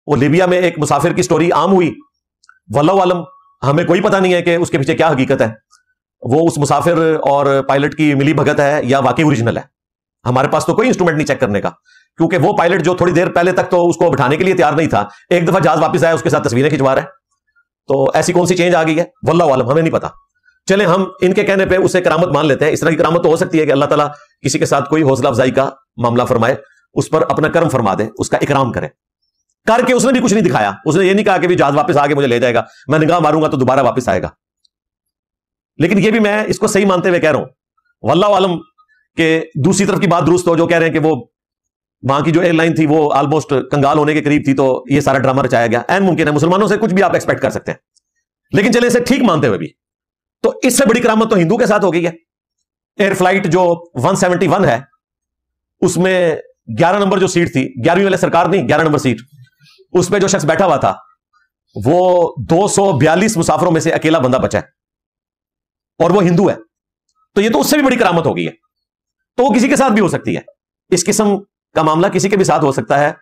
وہ لیبیا میں ایک مسافر کی سٹوری عام ہوئی، واللہ عالم ہمیں کوئی پتہ نہیں ہے کہ اس کے پیچھے کیا حقیقت ہے، وہ اس مسافر اور پائلٹ کی ملی بھگت ہے یا واقعی اوریجنل ہے. ہمارے پاس تو کوئی انسٹرومنٹ نہیں چیک کرنے کا، کیونکہ وہ پائلٹ جو تھوڑی دیر پہلے تک تو اس کو بٹھانے کے لیے تیار نہیں تھا، ایک دفعہ جہاز واپس آیا اس کے ساتھ تصویریں کھنچوا رہا ہے. تو ایسی کون سی چینج آ گئی ہے، واللہ عالم ہمیں نہیں پتا. چلیں ہم ان کے کہنے پہ اسے کرامت مان لیتے ہیں. اس طرح کی کرامت تو ہو سکتی ہے کہ اللہ تعالیٰ کسی کے ساتھ کوئی حوصلہ افزائی کا معاملہ فرمائے، اس پر اپنا کرم فرما دے، اس کا اکرام کرے. کر کے اس نے بھی کچھ نہیں دکھایا، اس نے یہ نہیں کہا کہ بھی جہاز واپس آ کے مجھے لے جائے گا، میں نگاہ ماروں گا تو دوبارہ واپس آئے گا. لیکن یہ بھی میں اس کو صحیح مانتے ہوئے کہہ رہا ہوں، واللہ عالم کہ دوسری طرف کی بات درست ہو جو کہہ رہے ہیں کہ وہ وہاں کی جو ایئر لائن تھی وہ آلموسٹ کنگال ہونے کے قریب تھی، تو یہ سارا ڈرامہ رچایا گیا. این ممکن ہے، مسلمانوں سے کچھ بھی آپ ایکسپیکٹ کر سکتے ہیں، لیکن چلے اسے ٹھیک مانتے ہوئے بھی تو اس سے بڑی کرامت تو ہندو کے ساتھ ہو گئی ہے. ایئر فلائٹ جو 171 ہے اس میں 11 نمبر جو سیٹ تھی، 11ویں والے سرکار نہیں، 11 نمبر سیٹ، اس پہ جو شخص بیٹھا ہوا تھا وہ 242 مسافروں میں سے اکیلا بندہ بچا ہے اور وہ ہندو ہے. تو یہ تو اس سے بھی بڑی کرامت ہو گئی ہے. تو وہ کسی کے ساتھ بھی ہو سکتی ہے، اس قسم کا معاملہ کسی کے بھی ساتھ ہو سکتا ہے.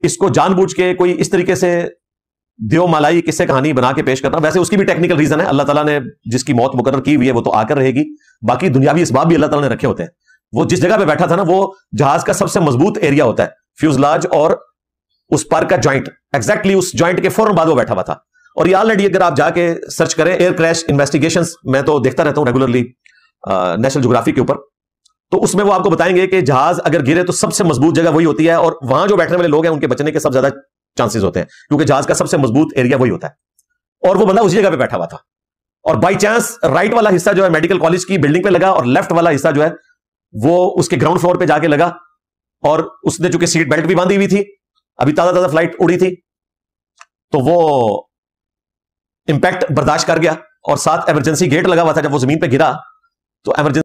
اس کو جان بوجھ کے کوئی اس طریقے سے دیو مالائی قصے کہانی بنا کے پیش کرنا، ویسے اس کی بھی ٹیکنیکل ریزن ہے. اللہ تعالیٰ نے جس کی موت مقرر کی ہوئی ہے وہ تو آ کر رہے گی، باقی دنیاوی اسباب بھی اللہ تعالیٰ نے رکھے ہوتے ہیں. وہ جس جگہ پہ بیٹھا تھا نا، وہ جہاز کا سب سے مضبوط ایریا ہوتا ہے، فیوزلاج اور اس پر کا جوائنٹ، ایگزیکٹلی اس جوائنٹ کے فوراً بعد وہ بیٹھا ہوا تھا. اور یہ آلریڈی اگر آپ جا کے سرچ کریں ایئر کریش انویسٹیگیشنز، میں تو دیکھتا رہتا ہوں ریگولرلی نیشنل جغرافی کے اوپر، تو اس میں وہ آپ کو بتائیں گے کہ جہاز اگر گرے تو سب سے مضبوط جگہ وہی ہوتی ہے، اور وہاں جو بیٹھنے والے لوگ ہیں ان کے بچنے کے سب زیادہ چانسز ہوتے ہیں، کیونکہ جہاز کا سب سے مضبوط ایریا وہی ہوتا ہے. اور وہ بندہ اسی جگہ پہ بیٹھا ہوا تھا، اور بائی چانس رائٹ والا حصہ جو ہے میڈیکل کالج کی بلڈنگ پہ لگا، اور لیفٹ والا حصہ جو ہے وہ اس کے گراؤنڈ فلور پہ جا کے لگا. اور اس نے چونکہ سیٹ بیلٹ بھی باندھی ہوئی تھی، ابھی تازہ تازہ فلائٹ اڑی تھی، تو وہ امپیکٹ برداشت کر گیا. اور ساتھ ایمرجنسی گیٹ لگا ہوا تھا، جب وہ زمین پہ گرا تو ایمرجنسی